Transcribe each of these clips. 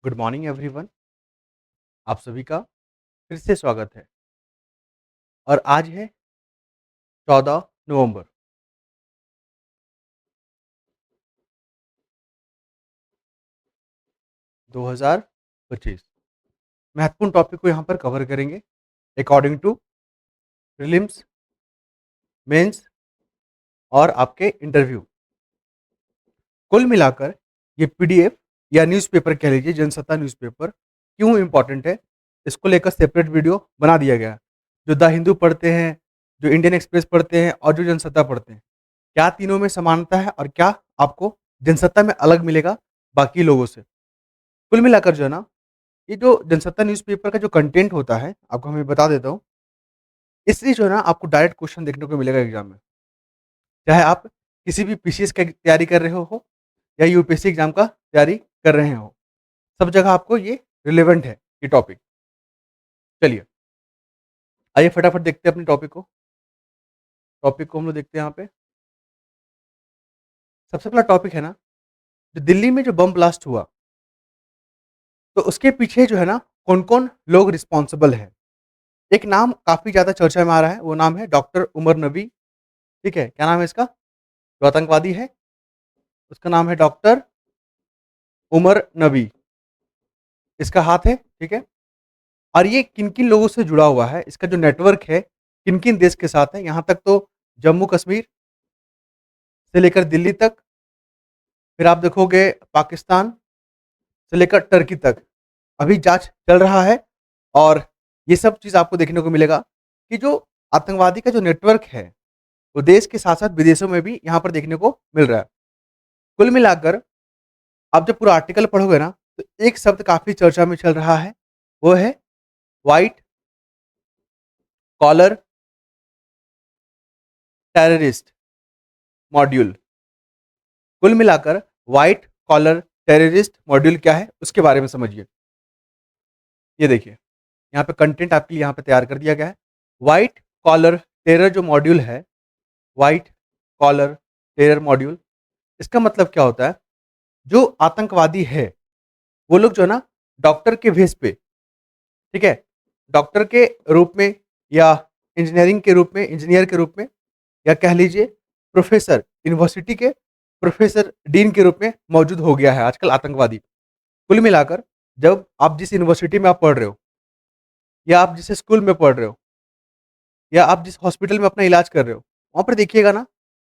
Good morning everyone. आप सभी का फिर से स्वागत है। और आज है 14 नवंबर। दो हजार पच्चीस। महत्वपूर्ण टॉपिक को यहाँ पर कवर करेंगे अकॉर्डिंग टू प्रीलिम्स, मेंस और आपके इंटरव्यू। कुल मिलाकर ये पीडीएफ या न्यूज़पेपर कह लीजिए, जनसत्ता न्यूज़पेपर क्यों इंपॉर्टेंट है, इसको लेकर सेपरेट वीडियो बना दिया गया है। जो द हिंदू पढ़ते हैं, जो इंडियन एक्सप्रेस पढ़ते हैं और जो जनसत्ता पढ़ते हैं, क्या तीनों में समानता है और क्या आपको जनसत्ता में अलग मिलेगा बाकी लोगों से। कुल मिलाकर जो है ना, ये जो जनसत्ता न्यूज़पेपर का जो कंटेंट होता है, आपको मैं बता देता हूँ। इससे जो है ना, आपको डायरेक्ट क्वेश्चन देखने को मिलेगा एग्जाम में। चाहे आप किसी भी पीसीएस की तैयारी कर रहे हो या यूपीएससी एग्जाम का तैयारी कर रहे हो, सब जगह आपको ये रिलेवेंट है ये टॉपिक। चलिए आइए फटाफट देखते हैं अपने टॉपिक को हम लोग देखते हैं यहाँ पे। सबसे पहला टॉपिक है ना, जो दिल्ली में जो बम ब्लास्ट हुआ, तो उसके पीछे जो है ना, कौन कौन लोग रिस्पॉन्सिबल है। एक नाम काफी ज्यादा चर्चा में आ रहा है, वो नाम है डॉक्टर उमर नबी। ठीक है, क्या नाम है इसका? जो आतंकवादी है उसका नाम है डॉक्टर उमर नबी। इसका हाथ है, ठीक है। और ये किन किन लोगों से जुड़ा हुआ है, इसका जो नेटवर्क है किन किन देश के साथ है, यहाँ तक तो जम्मू कश्मीर से लेकर दिल्ली तक, फिर आप देखोगे पाकिस्तान से लेकर टर्की तक अभी जांच चल रहा है। और ये सब चीज आपको देखने को मिलेगा कि जो आतंकवादी का जो नेटवर्क है, वो देश के साथ साथ विदेशों में भी यहाँ पर देखने को मिल रहा है। कुल मिलाकर आप जब पूरा आर्टिकल पढ़ोगे ना, तो एक शब्द काफी चर्चा में चल रहा है, वो है व्हाइट कॉलर टेररिस्ट मॉड्यूल। कुल मिलाकर व्हाइट कॉलर टेररिस्ट मॉड्यूल क्या है उसके बारे में समझिए। ये देखिए, यहाँ पे कंटेंट आपके लिए यहाँ पे तैयार कर दिया गया है। व्हाइट कॉलर टेरर जो मॉड्यूल है, व्हाइट कॉलर टेरर मॉड्यूल, इसका मतलब क्या होता है? जो आतंकवादी है वो लोग जो है ना, डॉक्टर के भेस पे, ठीक है, डॉक्टर के रूप में या इंजीनियरिंग के रूप में, इंजीनियर के रूप में, या कह लीजिए प्रोफेसर, यूनिवर्सिटी के प्रोफेसर डीन के रूप में मौजूद हो गया है आजकल आतंकवादी। कुल मिलाकर जब आप जिस यूनिवर्सिटी में आप पढ़ रहे हो, या आप जिस स्कूल में पढ़ रहे हो, या आप जिस हॉस्पिटल में अपना इलाज कर रहे हो, वहां पर देखिएगा ना,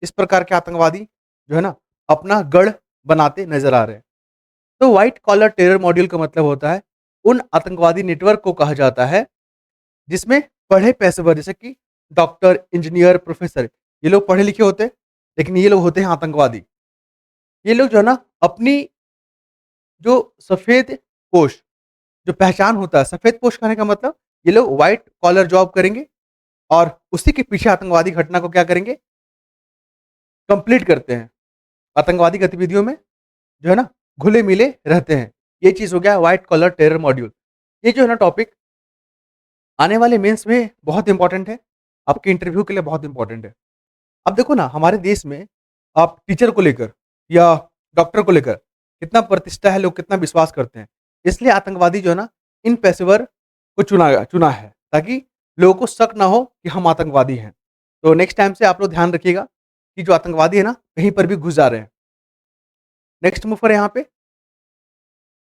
इस प्रकार के आतंकवादी जो है ना, अपना गढ़ बनाते नजर आ रहे हैं। तो व्हाइट कॉलर टेरर मॉड्यूल का मतलब होता है, उन आतंकवादी नेटवर्क को कहा जाता है जिसमें पढ़े पेशेवर, जैसे कि डॉक्टर, इंजीनियर, प्रोफेसर, ये लोग पढ़े लिखे होते हैं, लेकिन ये लोग होते हैं आतंकवादी। ये लोग जो है ना, अपनी जो सफेद पोश, जो पहचान होता है, सफेद पोश कहने का मतलब, ये लोग व्हाइट कॉलर जॉब करेंगे और उसी के पीछे आतंकवादी घटना को क्या करेंगे, कंप्लीट करते हैं। आतंकवादी गतिविधियों में जो है ना, घुले मिले रहते हैं। ये चीज हो गया व्हाइट कॉलर टेरर मॉड्यूल। ये जो है ना टॉपिक, आने वाले मेंस में बहुत इंपॉर्टेंट है, आपके इंटरव्यू के लिए बहुत इंपॉर्टेंट है। अब देखो ना, हमारे देश में आप टीचर को लेकर या डॉक्टर को लेकर कितना प्रतिष्ठा है, लोग कितना विश्वास करते हैं। इसलिए आतंकवादी जो है ना, इन पेशेवर को चुना चुना है, ताकि लोगों को शक ना हो कि हम आतंकवादी हैं। तो नेक्स्ट टाइम से आप लोग ध्यान रखिएगा कि जो आतंकवादी है ना, कहीं पर भी घुस जा रहे हैं। नेक्स्ट मूव पर यहाँ पे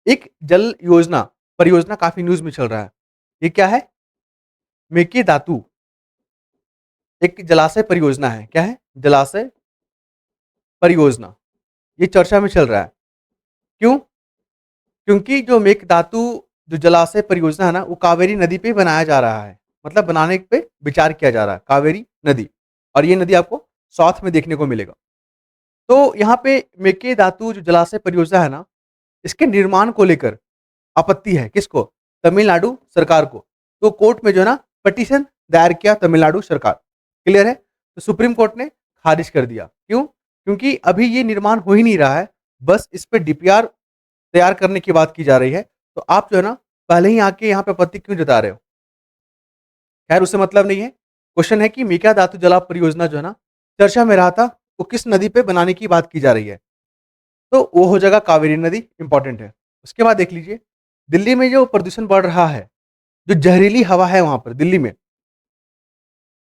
एक जल योजना परियोजना काफी न्यूज में चल रहा है। ये क्या है? मेकेदातु, एक जलाशय परियोजना है। क्या है? जलाशय परियोजना। ये चर्चा में चल रहा है। क्यों? क्योंकि जो मेघदातु जो जलाशय परियोजना है ना, वो कावेरी नदी पे बनाया जा रहा है, मतलब बनाने पे विचार किया जा रहा है, कावेरी नदी। और ये नदी आपको साउथ में देखने को मिलेगा। तो यहाँ पे मेकेदातु जो जलाशय परियोजना है ना, इसके निर्माण को लेकर आपत्ति है। किसको? तमिलनाडु सरकार को। तो कोर्ट में जो है ना, पिटीशन दायर किया तमिलनाडु सरकार। क्लियर है? तो सुप्रीम कोर्ट ने खारिज कर दिया। क्यों? क्योंकि अभी ये निर्माण हो ही नहीं रहा है, बस इस पे डीपीआर तैयार करने की बात की जा रही है। तो आप जो है ना, पहले ही आके यहाँ पे आपत्ति क्यों जता रहे हो? खैर, उससे मतलब नहीं है। क्वेश्चन है कि मीका धातु जला परियोजना जो है ना, चर्चा में रहा था, वो किस नदी पे बनाने की बात की जा रही है। तो वो हो जाएगा कावेरी नदी, इंपॉर्टेंट है। उसके बाद देख लीजिए, दिल्ली में जो प्रदूषण बढ़ रहा है, जो जहरीली हवा है वहाँ पर दिल्ली में,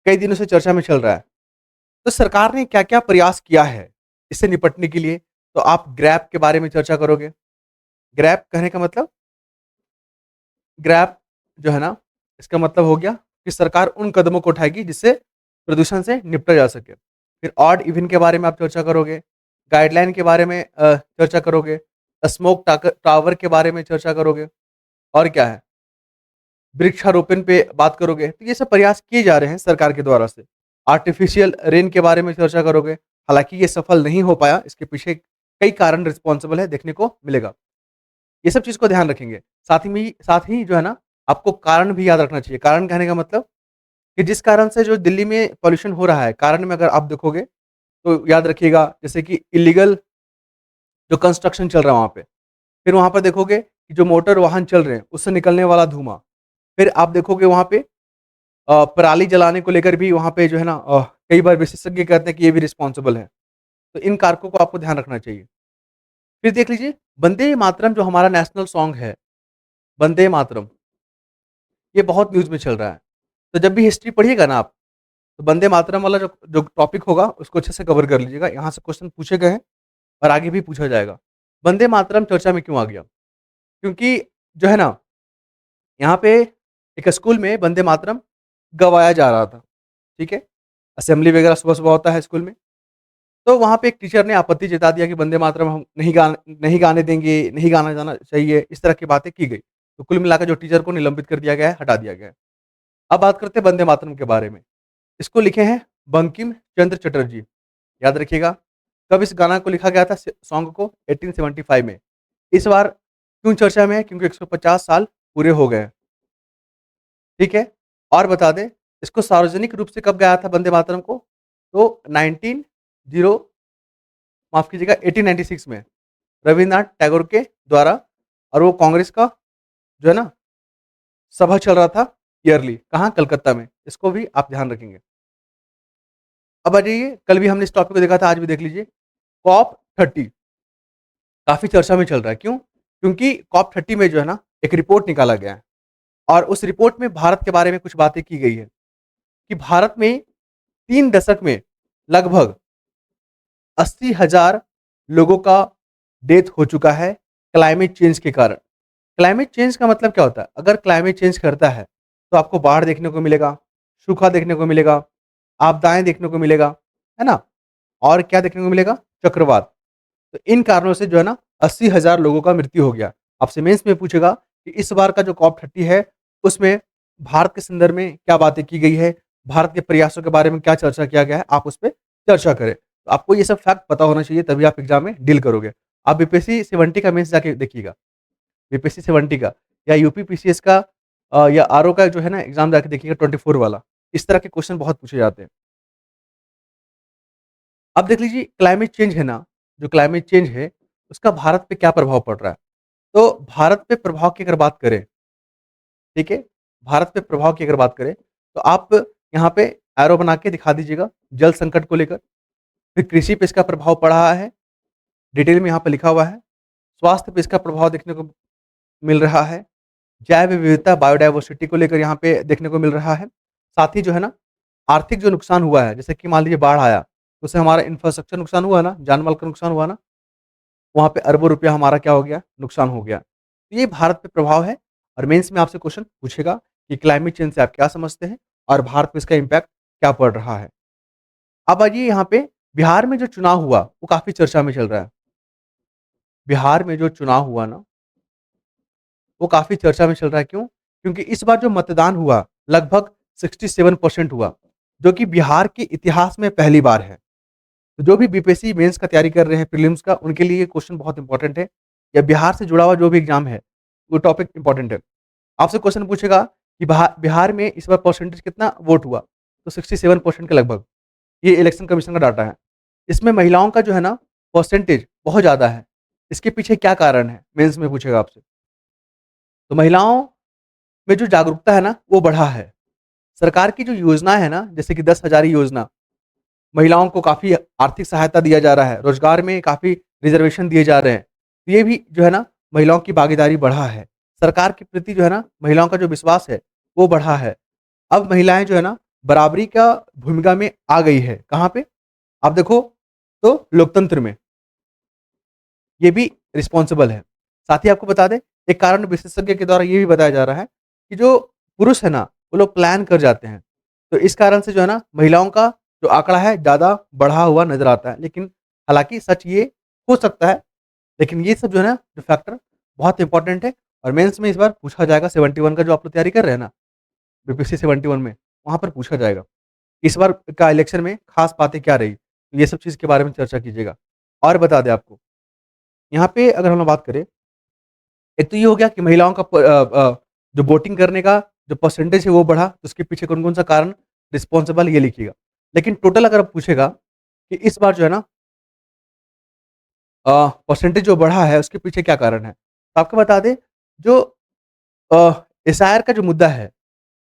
कई दिनों से चर्चा में चल रहा है। तो सरकार ने क्या-क्या प्रयास किया है, इससे निपटने के लिए? तो आप ग्रैब के बारे में चर्चा करोगे। ग्रैब कहने का मतलब ग्रैब जो है ना, इसका मतलब हो गया कि सरकार उन कदमों को उठाएगी जिससे प्रदूषण से निपटा जा सके। फिर ऑड इवन के बारे में आप चर्चा करोगे, गाइडलाइन के बारे में चर्चा करोगे, स्मोक टावर के बारे में चर्चा करोगे और क्या है, वृक्षारोपण पे बात करोगे। तो ये सब प्रयास किए जा रहे हैं सरकार के द्वारा से। आर्टिफिशियल रेन के बारे में चर्चा करोगे, हालाँकि ये सफल नहीं हो पाया, इसके पीछे कई कारण रिस्पॉन्सिबल है, देखने को मिलेगा। ये सब चीज़ को ध्यान रखेंगे। साथ ही जो है ना, आपको कारण भी याद रखना चाहिए। कारण कहने का मतलब कि जिस कारण से जो दिल्ली में पॉल्यूशन हो रहा है, कारण में अगर आप देखोगे, तो याद रखिएगा जैसे कि इल्लीगल जो कंस्ट्रक्शन चल रहा है वहाँ पे। फिर वहाँ पर देखोगे कि जो मोटर वाहन चल रहे हैं, उससे निकलने वाला धुआँ। फिर आप देखोगे वहाँ पे पराली जलाने को लेकर भी वहाँ पे जो है ना कई बार विशेषज्ञ कहते हैं कि ये भी रिस्पॉन्सिबल है। तो इन कारकों को आपको ध्यान रखना चाहिए। फिर देख लीजिए, वंदे मातरम जो हमारा नेशनल सॉन्ग है, वंदे मातरम, ये बहुत न्यूज़ में चल रहा है। तो जब भी हिस्ट्री पढ़िएगा ना आप, तो वंदे मातरम वाला जो जो टॉपिक होगा, उसको अच्छे से कवर कर लीजिएगा। यहाँ से क्वेश्चन पूछे गए हैं और आगे भी पूछा जाएगा। वंदे मातरम चर्चा में क्यों आ गया? क्योंकि जो है ना, यहाँ पे एक स्कूल में वंदे मातरम गवाया जा रहा था, ठीक है? असेंबली वगैरह सुबह-सुबह होता है स्कूल में। तो वहाँ पे एक टीचर ने आपत्ति जता दिया कि वंदे मातरम हम नहीं गाने देंगे, नहीं गाना जाना चाहिए, इस तरह की बातें की गई। तो कुल मिलाकर जो टीचर को निलंबित कर दिया गया है, हटा दिया गया है। अब बात करते हैं वंदे मातरम के बारे में। इसको लिखे हैं बंकिम चंद्र चटर्जी, याद रखिएगा। कब इस गाना को लिखा गया था सॉन्ग को? 1875 में। इस बार क्यों चर्चा में है? क्योंकि 150 साल पूरे हो गए हैं, ठीक है? और बता दें, इसको सार्वजनिक रूप से कब गाया था वंदे मातरम को? तो 19 0 माफ़ कीजिएगा 1896 में रवींद्रनाथ टैगोर के द्वारा। और वो कांग्रेस का जो है ना सभा चल रहा था ईयरली, कहाँ? कलकत्ता में। इसको भी आप ध्यान रखेंगे। अब आ जाइए, कल भी हमने इस टॉपिक को देखा था, आज भी देख लीजिए। कॉप 30 काफ़ी चर्चा में चल रहा है, क्यों? क्योंकि कॉप 30 में जो है ना एक रिपोर्ट निकाला गया है और उस रिपोर्ट में भारत के बारे में कुछ बातें की गई है कि भारत में 3 दशक में लगभग 80,000 लोगों का डेथ हो चुका है क्लाइमेट चेंज के कारण। क्लाइमेट चेंज का मतलब क्या होता है? अगर क्लाइमेट चेंज करता है, तो आपको बाढ़ देखने को मिलेगा, सूखा देखने को मिलेगा, आपदाएँ देखने को मिलेगा, है ना? और क्या देखने को मिलेगा? चक्रवात। तो इन कारणों से जो है ना 80,000 लोगों का मृत्यु हो गया। आपसे मेंस में पूछेगा कि इस बार का जो कॉप 30 है, उसमें भारत के संदर्भ में क्या बातें की गई है? भारत के प्रयासों के बारे में क्या चर्चा किया गया है? आप उस पे चर्चा करें। तो आपको ये सब फैक्ट पता होना चाहिए, तभी आप एग्ज़ाम में डील करोगे। आप बीपीएससी 70 का मेंस जाके देखिएगा, बीपीएससी 70 का या यूपी पीसीएस का या आरओ का जो है ना एग्ज़ाम जाके देखिएगा 24 वाला। इस तरह के क्वेश्चन बहुत पूछे जाते हैं। अब देख लीजिए, क्लाइमेट चेंज है ना, जो क्लाइमेट चेंज है, उसका भारत पे क्या प्रभाव पड़ रहा है? तो भारत पे प्रभाव की अगर बात करें, ठीक है? भारत पे प्रभाव की अगर बात करें, तो आप यहाँ पे एरो बना के दिखा दीजिएगा, जल संकट को लेकर। फिर कृषि पे इसका प्रभाव पड़ रहा है, डिटेल में यहाँ पे लिखा हुआ है। स्वास्थ्य पे इसका प्रभाव देखने को मिल रहा है। जैव विविधता बायोडायवर्सिटी को लेकर यहाँ पे देखने को मिल रहा है। साथ ही जो है ना, आर्थिक जो नुकसान हुआ है, जैसे कि मान लीजिए बाढ़ आया, तो उससे हमारा इंफ्रास्ट्रक्चर नुकसान हुआ ना, जान-माल का नुकसान हुआ ना, वहाँ पे अरबों रुपया हमारा क्या हो गया? नुकसान हो गया। तो ये भारत पे प्रभाव है और मेंस में आपसे क्वेश्चन पूछेगा कि क्लाइमेट चेंज से आप क्या समझते हैं और भारत पे इसका इम्पैक्ट क्या पड़ रहा है? अब आइए यहाँ पे, बिहार में जो चुनाव हुआ, वो काफ़ी चर्चा में चल रहा है। बिहार में जो चुनाव हुआ ना, वो काफ़ी चर्चा में चल रहा है, क्यों? क्योंकि इस बार जो मतदान हुआ, लगभग 67% हुआ, जो कि बिहार के इतिहास में पहली बार है। तो जो भी बीपीएससी मेंस का तैयारी कर रहे हैं, प्रीलिम्स का, उनके लिए ये क्वेश्चन बहुत इंपॉर्टेंट है, या बिहार से जुड़ा हुआ जो भी एग्ज़ाम है, वो टॉपिक इंपॉर्टेंट है। आपसे क्वेश्चन पूछेगा कि बिहार में इस बार परसेंटेज कितना वोट हुआ? तो 67% के लगभग। ये इलेक्शन कमीशन का डाटा है। इसमें महिलाओं का जो है ना परसेंटेज बहुत ज़्यादा है। इसके पीछे क्या कारण है? मेंस में पूछेगा आपसे। तो महिलाओं में जो जागरूकता है ना, वो बढ़ा है। सरकार की जो योजना है ना, जैसे कि 10 हज़ारी योजना, महिलाओं को काफ़ी आर्थिक सहायता दिया जा रहा है, रोज़गार में काफ़ी रिज़र्वेशन दिए जा रहे हैं। तो ये भी जो है ना, महिलाओं की भागीदारी बढ़ा है। सरकार के प्रति जो है ना महिलाओं का जो विश्वास है वो बढ़ा है। अब महिलाएं जो है ना बराबरी का भूमिका में आ गई है। कहाँ पे? आप देखो तो लोकतंत्र में ये भी रिस्पॉन्सिबल है। साथ ही आपको बता दें, एक कारण विशेषज्ञ के द्वारा ये भी बताया जा रहा है कि जो पुरुष है ना, वो लोग प्लान कर जाते हैं। तो इस कारण से जो है ना, महिलाओं का जो आंकड़ा है ज़्यादा बढ़ा हुआ नज़र आता है। लेकिन हालाँकि सच ये हो सकता है, लेकिन ये सब जो है ना, जो फैक्टर बहुत इंपॉर्टेंट है और मेंस में इस बार पूछा जाएगा 71 का जो आप लोग तैयारी कर रहे हैं ना, बीपीएससी 71 में, वहाँ पर पूछा जाएगा। इस बार का इलेक्शन में खास बातें क्या रही? तो ये सब चीज़ के बारे में चर्चा कीजिएगा। और बता दें आपको, यहाँ पे अगर हम लोग बात करें, एक तो ये हो गया कि महिलाओं का जो वोटिंग करने का जो परसेंटेज है वो बढ़ा, तो उसके पीछे कौन-कौन सा कारण रिस्पॉन्सिबल ये लिखिएगा। लेकिन टोटल अगर आप पूछेगा कि इस बार जो है ना परसेंटेज जो बढ़ा है उसके पीछे क्या कारण है? तो आपको बता दें, जो एसआईआर का जो मुद्दा है,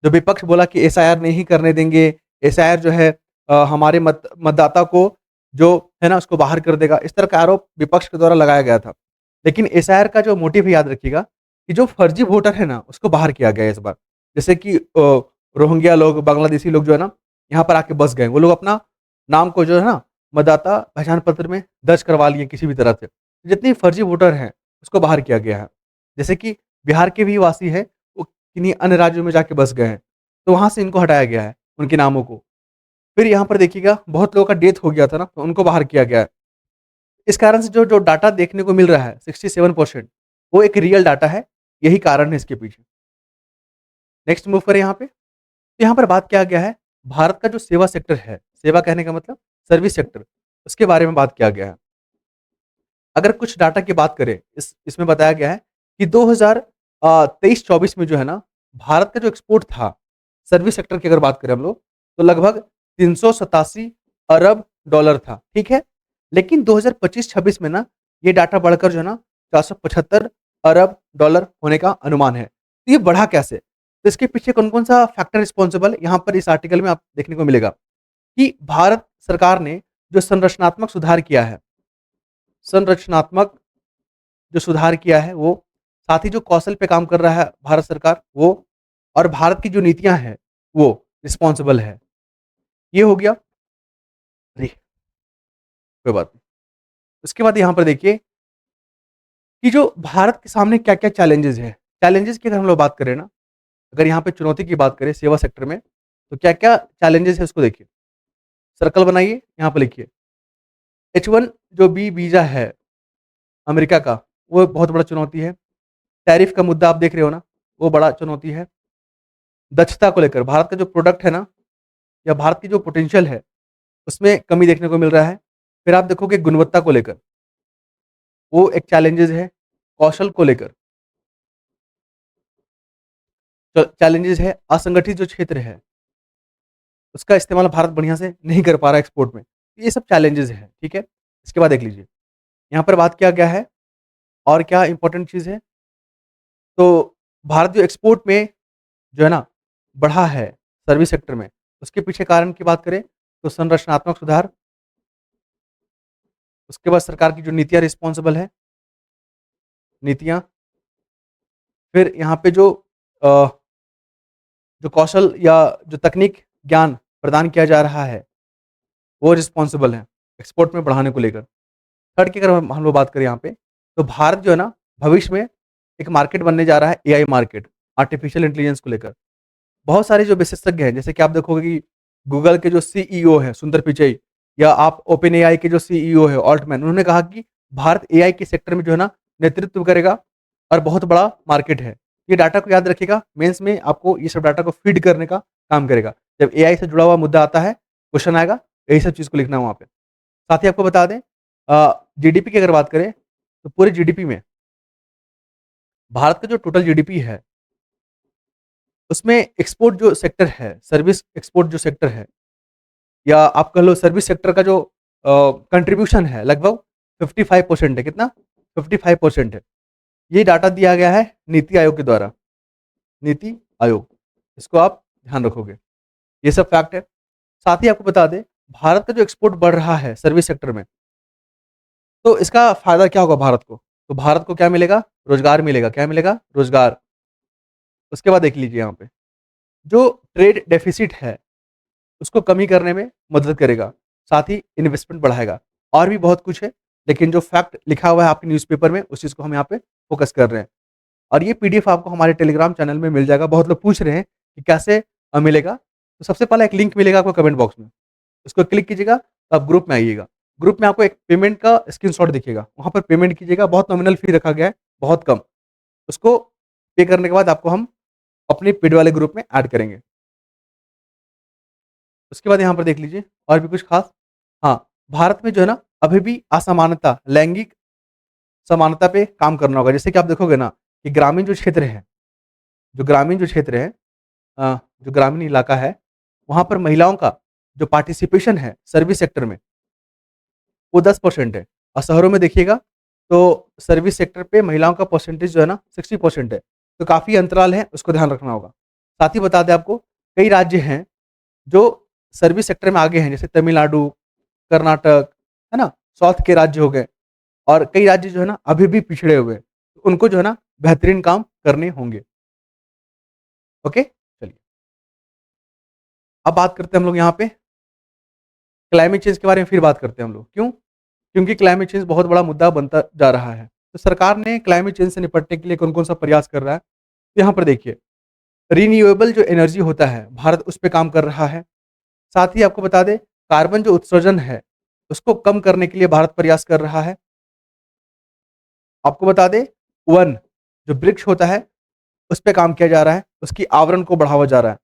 जो विपक्ष बोला कि एसआईआर नहीं करने देंगे, एसआईआर जो है हमारे मतदाता को जो है ना उसको बाहर कर देगा, इस तरह का आरोप विपक्ष के द्वारा लगाया गया था। लेकिन एसआईआर का जो मोटिव है याद रखिएगा कि जो फर्जी वोटर है ना उसको बाहर किया गया है इस बार। जैसे कि रोहिंग्या लोग, बांग्लादेशी लोग जो है ना यहाँ पर आके बस गए, वो लोग अपना नाम को जो है ना मतदाता पहचान पत्र में दर्ज करवा लिए किसी भी तरह से। जितने फर्जी वोटर हैं उसको बाहर किया गया है। जैसे कि बिहार के भी वासी हैं, वो किन्हीं अन्य राज्यों में जाके बस गए हैं, तो वहाँ से इनको हटाया गया है, उनके नामों को। फिर यहाँ पर देखिएगा बहुत लोगों का डेथ हो गया था ना, तो उनको बाहर किया गया है। इस कारण से जो जो डाटा देखने को मिल रहा है 67% वो एक रियल डाटा है, यही कारण है इसके पीछे। नेक्स्ट मूव करें यहाँ पे, तो यहाँ पर बात किया गया है भारत का जो सेवा सेक्टर है, सेवा कहने का मतलब सर्विस सेक्टर, उसके बारे में बात किया गया है। अगर कुछ डाटा की बात करें, इसमें बताया गया है कि 2023-24 में जो है ना, भारत का जो एक्सपोर्ट था, सर्विस सेक्टर की अगर बात करें हम लोग, तो लगभग 387 अरब डॉलर था, ठीक है? लेकिन 2025-26 में ना, ये डाटा बढ़कर जो है ना, 475 अरब डॉलर होने का अनुमान है। तो ये बढ़ा कैसे? तो इसके पीछे कौन-कौन सा फैक्टर रिस्पॉन्सिबल यहाँ पर इस आर्टिकल में आप देखने को मिलेगा कि भारत सरकार ने जो संरचनात्मक सुधार किया है, संरचनात्मक जो सुधार किया है वो, साथ ही जो कौशल पे काम कर रहा है भारत सरकार वो, और भारत की जो नीतियाँ हैं वो रिस्पॉन्सिबल है। ये हो गया। अरे! कोई बात नहीं। उसके बाद यहाँ पर देखिए कि जो भारत के सामने क्या-क्या चैलेंजेज़ हैं। चैलेंजेज़ की अगर हम लोग बात करें ना, अगर यहाँ पे चुनौती की बात करें सेवा सेक्टर में, तो क्या-क्या चैलेंजेज़ है उसको देखिए। सर्कल बनाइए, यहाँ पे लिखिए। H1 जो बी वीज़ा है अमेरिका का, वो बहुत बड़ा चुनौती है। टैरिफ का मुद्दा आप देख रहे हो ना, वो बड़ा चुनौती है। दक्षता को लेकर भारत का जो प्रोडक्ट है ना, या भारत की जो पोटेंशियल है, उसमें कमी देखने को मिल रहा है। फिर आप देखोगे गुणवत्ता को लेकर, वो एक चैलेंजेज़ है। कौशल को लेकर चैलेंजेज़ है। असंगठित जो क्षेत्र है, उसका इस्तेमाल भारत बढ़िया से नहीं कर पा रहा है एक्सपोर्ट में। ये सब चैलेंजेज़ हैं, ठीक है? इसके बाद देख लीजिए, यहाँ पर बात किया गया है और क्या इम्पोर्टेंट चीज़ है, तो भारत जो एक्सपोर्ट में जो है ना, बढ़ा है सर्विस सेक्टर में, उसके पीछे कारण की बात करें, तो संरचनात्मक सुधार, उसके बाद सरकार की जो नीतियाँ रिस्पॉन्सिबल है, नीतियाँ, फिर यहाँ पे अ, जो कौशल या जो तकनीक ज्ञान प्रदान किया जा रहा है, वो रिस्पॉन्सिबल है, एक्सपोर्ट में बढ़ाने को लेकर। थर्ड की अगर हम लोग बात करें यहाँ पे, तो भारत जो है ना, भविष्य में एक मार्केट बनने जा रहा है, एआई मार्केट, आर्टिफिशियल इंटेलिजेंस को लेकर। बहुत सारे जो विशेषज्ञ हैं, जैसे कि आप देखोगे कि गूगल के जो सीईओ हैं सुंदर पिचई, या आप ओपन एआई के जो सीईओ है ऑल्टमैन, उन्होंने कहा कि भारत एआई के सेक्टर में जो है ना नेतृत्व करेगा और बहुत बड़ा मार्केट है। ये डाटा को याद रखिएगा, मेंस में आपको ये सब डाटा को फीड करने का काम करेगा। जब एआई से जुड़ा हुआ मुद्दा आता है, क्वेश्चन आएगा, यही सब चीज़ को लिखना है वहाँ पे। साथ ही आपको बता दें, जीडीपी की अगर बात करें, तो पूरे जीडीपी में भारत का जो टोटल जीडीपी है, उसमें एक्सपोर्ट जो सेक्टर है, सर्विस एक्सपोर्ट जो सेक्टर है, या आप कह लो सर्विस सेक्टर का जो कंट्रीब्यूशन है, लगभग 55% है। कितना? 55% है। ये डाटा दिया गया है नीति आयोग के द्वारा। नीति आयोग, इसको आप ध्यान रखोगे। ये सब फैक्ट है। साथ ही आपको बता दें, भारत का जो एक्सपोर्ट बढ़ रहा है सर्विस सेक्टर में, तो इसका फ़ायदा क्या होगा भारत को? तो भारत को क्या मिलेगा? रोजगार मिलेगा। क्या मिलेगा? रोजगार। उसके बाद देख लीजिए यहाँ पे, जो ट्रेड डेफिसिट है, उसको कमी करने में मदद करेगा, साथ ही इन्वेस्टमेंट बढ़ाएगा। और भी बहुत कुछ है, लेकिन जो फैक्ट लिखा हुआ है आपके न्यूज़पेपर में, उस चीज़ को हम यहाँ पे फोकस कर रहे हैं। और ये पीडीएफ आपको हमारे टेलीग्राम चैनल में मिल जाएगा। बहुत लोग पूछ रहे हैं कि कैसे मिलेगा? तो सबसे पहला एक लिंक मिलेगा आपको कमेंट बॉक्स में, उसको क्लिक कीजिएगा तो आप ग्रुप में आइएगा। ग्रुप में आपको एक पेमेंट का स्क्रीनशॉट दिखेगा, वहाँ पर पेमेंट कीजिएगा। बहुत नॉमिनल फी रखा गया है, बहुत कम। उसको पे करने के बाद आपको हम अपने पेड वाले ग्रुप में ऐड करेंगे। उसके बाद यहाँ पर देख लीजिए और भी कुछ खास। हाँ, भारत में जो है ना, अभी भी असमानता, लैंगिक समानता पे काम करना होगा। जैसे कि आप देखोगे ना कि ग्रामीण जो क्षेत्र है, जो ग्रामीण जो क्षेत्र है, जो ग्रामीण इलाका है, वहाँ पर महिलाओं का जो पार्टिसिपेशन है सर्विस सेक्टर में, वो 10% है। और शहरों में देखिएगा तो सर्विस सेक्टर पे महिलाओं का परसेंटेज जो है ना 60% है। तो काफ़ी अंतराल है, उसको ध्यान रखना होगा। साथ ही बता दें आपको, कई राज्य हैं जो सर्विस सेक्टर में आगे हैं, जैसे तमिलनाडु, कर्नाटक, है ना? साउथ के राज्य हो गए। और कई राज्य जो है ना अभी भी पिछड़े हुए हैं, तो उनको जो है ना बेहतरीन काम करने होंगे। ओके, चलिए अब बात करते हैं हम लोग यहाँ पे क्लाइमेट चेंज के बारे में। फिर बात करते हैं हम लोग, क्यों? क्योंकि क्लाइमेट चेंज बहुत बड़ा मुद्दा बनता जा रहा है। तो सरकार ने क्लाइमेट चेंज से निपटने के लिए कौन कौन सा प्रयास कर रहा है, तो यहाँ पर देखिए, रिन्यूएबल जो एनर्जी होता है, भारत उस पर काम कर रहा है। साथ ही आपको बता दें, कार्बन जो उत्सर्जन है, उसको कम करने के लिए भारत प्रयास कर रहा है। आपको बता दें, वन जो वृक्ष होता है, उस पे काम किया जा रहा है, उसकी आवरण को बढ़ावा जा रहा है।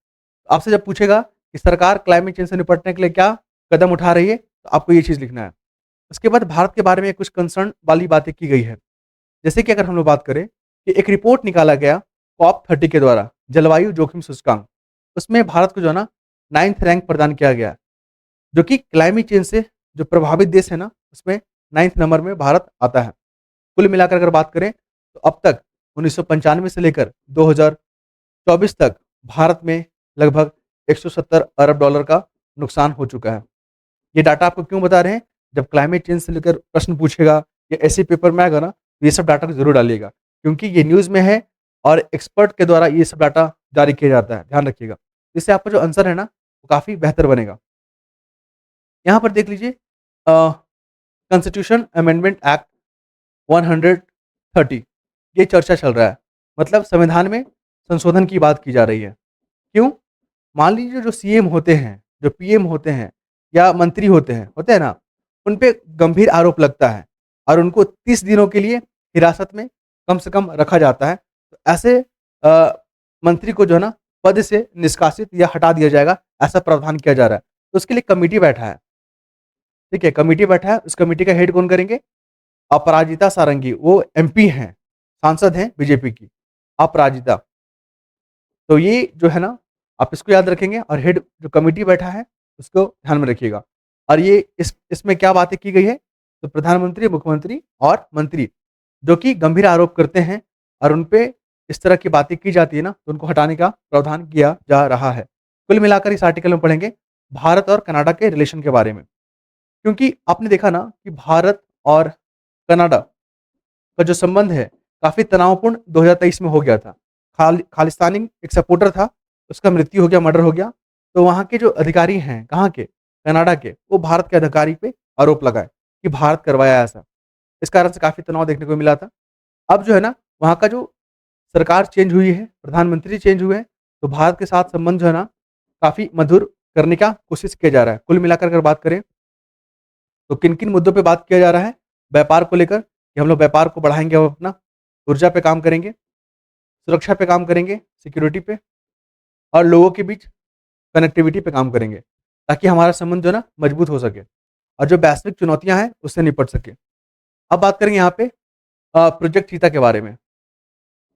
आपसे जब पूछेगा कि सरकार क्लाइमेट चेंज से निपटने के लिए क्या कदम उठा रही है, तो आपको ये चीज़ लिखना है। उसके बाद भारत के बारे में कुछ कंसर्न वाली बातें की गई है। जैसे कि अगर हम लोग बात करें कि एक रिपोर्ट निकाला गया COP30 के द्वारा, जलवायु जोखिम सूचकांक, उसमें भारत को जो है ना 9th रैंक प्रदान किया गया, जो कि क्लाइमेट चेंज से जो प्रभावित देश है ना, उसमें 9th नंबर में भारत आता है। कुल मिलाकर अगर बात करें तो अब तक 1995 से लेकर 2024 तक भारत में लगभग 170 अरब डॉलर का नुकसान हो चुका है। ये डाटा आपको क्यों बता रहे हैं? जब क्लाइमेट चेंज से लेकर प्रश्न पूछेगा या ऐसे पेपर में आएगा ना, तो ये सब डाटा को जरूर डालिएगा, क्योंकि ये न्यूज़ में है और एक्सपर्ट के द्वारा ये सब डाटा जारी किया जाता है। ध्यान रखिएगा, इससे आपका जो आंसर है ना, वो काफ़ी बेहतर बनेगा। यहाँ पर देख लीजिए, कॉन्स्टिट्यूशन अमेंडमेंट एक्ट 130, ये चर्चा चल रहा है। मतलब संविधान में संशोधन की बात की जा रही है। क्यों? मान लीजिए जो सीएम होते हैं, जो पीएम होते हैं या मंत्री होते हैं ना, उन पे गंभीर आरोप लगता है और उनको 30 दिनों के लिए हिरासत में कम से कम रखा जाता है। तो ऐसे मंत्री को जो है ना पद से निष्कासित या हटा दिया जाएगा, ऐसा प्रावधान किया जा रहा है। तो उसके लिए कमेटी बैठा है, ठीक है? कमेटी बैठा है, उस कमेटी का हेड कौन करेंगे? अपराजिता सारंगी, वो एमपी हैं, सांसद हैं बीजेपी की, अपराजिता। तो ये जो है ना, आप इसको याद रखेंगे और हेड जो कमेटी बैठा है, उसको ध्यान में रखिएगा। और ये इसमें क्या बातें की गई है? तो प्रधानमंत्री, मुख्यमंत्री और मंत्री जो कि गंभीर आरोप करते हैं और उन पे इस तरह की बातें की जाती है ना, तो उनको हटाने का प्रावधान किया जा रहा है। कुल मिलाकर इस आर्टिकल में पढ़ेंगे भारत और कनाडा के रिलेशन के बारे में। क्योंकि आपने देखा ना कि भारत और कनाडा का जो संबंध है, काफ़ी तनावपूर्ण 2023 में हो गया था। खालिस्तानी एक सपोर्टर था, उसका मृत्यु हो गया, मर्डर हो गया। तो वहाँ के जो अधिकारी हैं, कहाँ के? कनाडा के, वो भारत के अधिकारी पे आरोप लगाए कि भारत करवाया ऐसा। इस कारण से काफ़ी तनाव देखने को मिला था। अब जो है ना, वहाँ का जो सरकार चेंज हुई है, प्रधानमंत्री चेंज हुए हैं, तो भारत के साथ संबंध जो है ना, काफ़ी मधुर करने का कोशिश किया जा रहा है। कुल मिलाकर अगर बात करें, तो किन-किन मुद्दों पे बात किया जा रहा है? व्यापार को लेकर कि हम लोग व्यापार को बढ़ाएँगे, हम अपना ऊर्जा पे काम करेंगे, सुरक्षा पे काम करेंगे, सिक्योरिटी पे और लोगों के बीच कनेक्टिविटी पे काम करेंगे, ताकि हमारा संबंध जो है ना मजबूत हो सके और जो वैश्विक चुनौतियाँ हैं, उससे निपट सके। अब बात करेंगे यहाँ पे प्रोजेक्ट चीता के बारे में।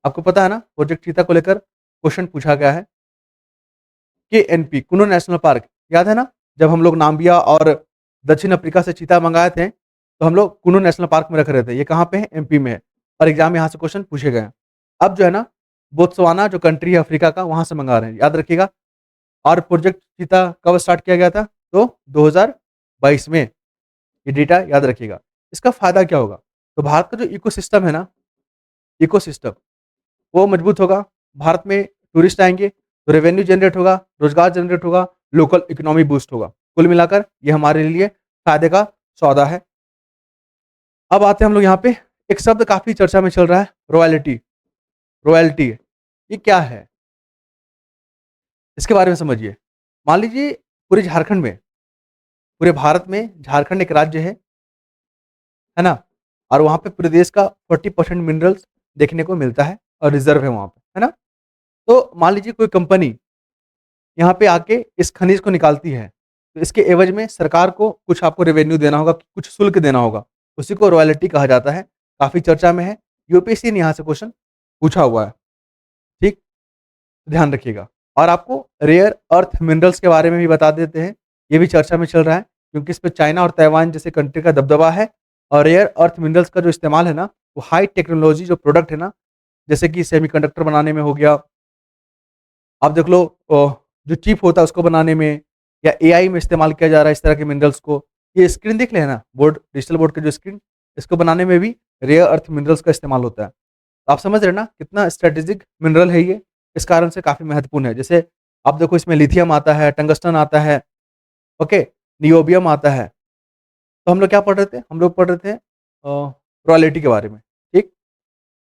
आपको पता है ना, प्रोजेक्ट चीता को लेकर क्वेश्चन पूछा गया है। केएनपी, कुनो नेशनल पार्क, याद है ना? जब हम लोग नाम्बिया और दक्षिण अफ्रीका से चीता मंगाए थे, तो हम लोग कुनो नेशनल पार्क में रख रहे थे। ये कहाँ पे है? एमपी में है और एग्जाम में यहाँ से क्वेश्चन पूछे गए हैं। अब जो है ना, बोत्सवाना जो कंट्री है अफ्रीका का, वहाँ से मंगा रहे हैं, याद रखिएगा। और प्रोजेक्ट चीता कब स्टार्ट किया गया था? तो 2022 में। ये डेटा याद रखिएगा। इसका फ़ायदा क्या होगा? तो भारत का जो इकोसिस्टम है ना, इकोसिस्टम वो मजबूत होगा, भारत में टूरिस्ट आएँगे, तो रेवेन्यू जनरेट होगा, रोज़गार जनरेट होगा, लोकल इकोनॉमी बूस्ट होगा। कुल मिलाकर ये हमारे लिए फ़ायदे का सौदा है। अब आते हैं हम लोग यहाँ पे, एक शब्द काफ़ी चर्चा में चल रहा है, रॉयल्टी। रॉयल्टी, ये क्या है? इसके बारे में समझिए। मान लीजिए पूरे झारखंड में, पूरे भारत में झारखंड एक राज्य है ना? और वहाँ पे पूरे देश का 40% मिनरल्स देखने को मिलता है और रिज़र्व है वहाँ पे, है ना? तो मान लीजिए कोई कंपनी यहाँ पे आके इस खनिज को निकालती है, तो इसके एवज़ में सरकार को कुछ आपको रेवेन्यू देना होगा, कुछ शुल्क देना होगा। उसी को रॉयल्टी कहा जाता है, काफ़ी चर्चा में है। यूपीएससी ने यहाँ से क्वेश्चन पूछा हुआ है, ठीक? ध्यान रखिएगा। और आपको रेयर अर्थ मिनरल्स के बारे में भी बता देते हैं, ये भी चर्चा में चल रहा है, क्योंकि इस पे चाइना और ताइवान जैसे कंट्री का दबदबा है। और रेयर अर्थ मिनरल्स का जो इस्तेमाल है ना, वो हाई टेक्नोलॉजी जो प्रोडक्ट है ना, जैसे कि सेमीकंडक्टर बनाने में हो गया, आप देख लो जो चिप होता है उसको बनाने में, या एआई में इस्तेमाल किया जा रहा है इस तरह के मिनरल्स को। ये स्क्रीन देख लें ना, बोर्ड, डिजिटल बोर्ड की जो स्क्रीन, इसको बनाने में भी रेयर अर्थ मिनरल्स का इस्तेमाल होता है। तो आप समझ रहे हैं ना कितना स्ट्रेटेजिक मिनरल है ये, इस कारण से काफ़ी महत्वपूर्ण है। जैसे आप देखो इसमें लिथियम आता है, टंगस्टन आता है, ओके, नियोबियम आता है। तो हम लोग क्या पढ़ रहे थे? हम लोग पढ़ रहे थे रॉयल्टी के बारे में, ठीक?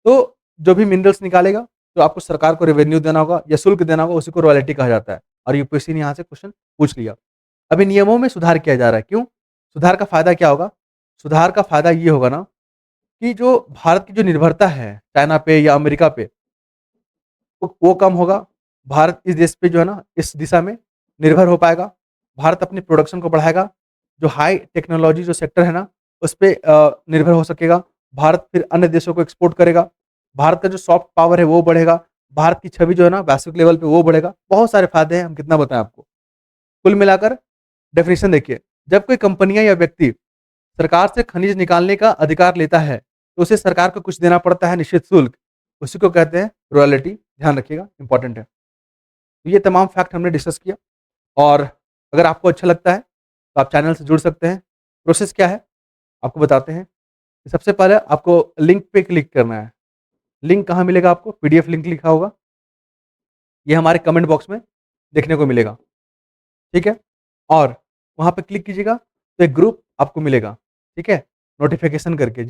तो जो भी मिनरल्स निकालेगा, तो आपको सरकार को रेवेन्यू देना होगा या शुल्क देना होगा, उसी को रॉयल्टी कहा जाता है। और यूपीएससी ने यहाँ से क्वेश्चन पूछ लिया। अभी नियमों में सुधार किया जा रहा है, क्यों? सुधार का फ़ायदा क्या होगा? सुधार का फ़ायदा ये होगा ना कि जो भारत की जो निर्भरता है चाइना पे या अमेरिका पे, वो कम होगा। भारत इस देश पे जो है ना, इस दिशा में निर्भर हो पाएगा। भारत अपनी प्रोडक्शन को बढ़ाएगा। जो हाई टेक्नोलॉजी जो सेक्टर है ना, उस पे निर्भर हो सकेगा। भारत फिर अन्य देशों को एक्सपोर्ट करेगा। भारत का जो सॉफ्ट पावर है वो बढ़ेगा। भारत की छवि जो है ना वैश्विक लेवल पे वो बढ़ेगा। बहुत सारे फ़ायदे हैं, हम कितना बताएँ आपको। कुल मिलाकर डेफिनिशन देखिए, जब कोई कंपनियाँ या व्यक्ति सरकार से खनिज निकालने का अधिकार लेता है, तो उसे सरकार को कुछ देना पड़ता है, निश्चित शुल्क। उसी को कहते हैं रॉयल्टी, ध्यान रखिएगा, इम्पोर्टेंट है। तो ये तमाम फैक्ट हमने डिस्कस किया, और अगर आपको अच्छा लगता है, तो आप चैनल से जुड़ सकते हैं। प्रोसेस क्या है, आपको बताते हैं। सबसे पहले आपको लिंक पे क्लिक करना है। लिंक कहाँ मिलेगा आपको? पीडीएफ लिंक लिखा होगा, ये हमारे कमेंट बॉक्स में देखने को मिलेगा, ठीक है? और वहाँ पे क्लिक कीजिएगा, तो एक ग्रुप आपको मिलेगा, ठीक है? नोटिफ़िकेशन करके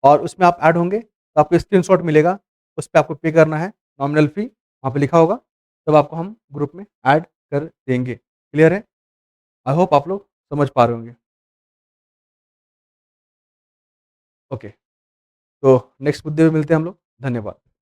और उसमें आप ऐड होंगे, तो आपको स्क्रीनशॉट मिलेगा, उस पे आपको पे करना है, नॉमिनल फ़ी वहाँ पे लिखा होगा, तब आपको हम ग्रुप में ऐड कर देंगे। क्लियर है? आई होप आप लोग समझ पा रहे होंगे। ओके, तो नेक्स्ट मुद्दे पे मिलते हैं हम लोग। धन्यवाद।